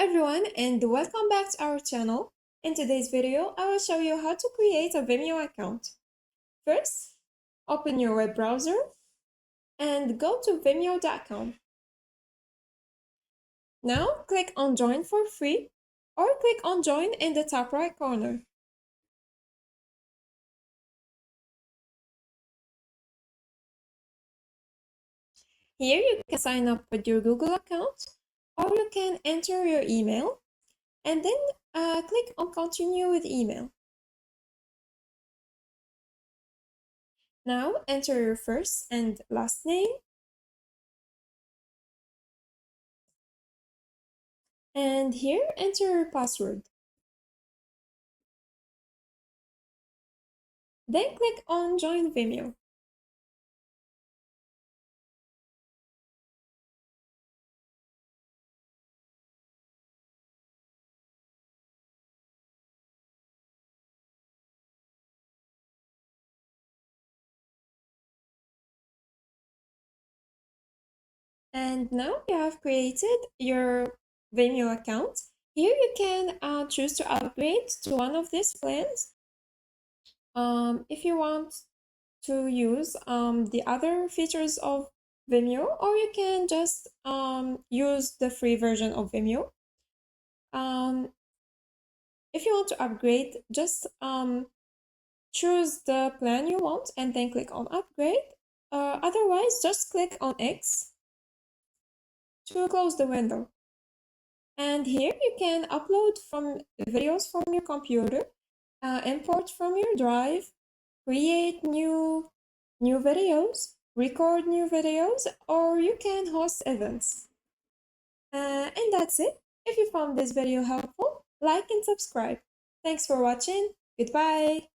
everyone and welcome back to our channel. In today's video, I will show you how to create a Vimeo account. First, open your web browser and go to vimeo.com. Now click on Join for free or click on Join in the top right corner. Here you can sign up with your Google account or you can enter your email and then click on Continue with email. Now enter your first and last name and here enter your password. Then click on Join Vimeo. And now you have created your Vimeo account. Here you can choose to upgrade to one of these plans. If you want to use the other features of Vimeo, or you can just use the free version of Vimeo. If you want to upgrade, just choose the plan you want and then click on upgrade. Otherwise, just click on X to close the window. And here you can upload from videos from your computer, import from your drive, create new videos, record new videos, or you can host events. And that's it. If you found this video helpful, like and subscribe. Thanks for watching. Goodbye.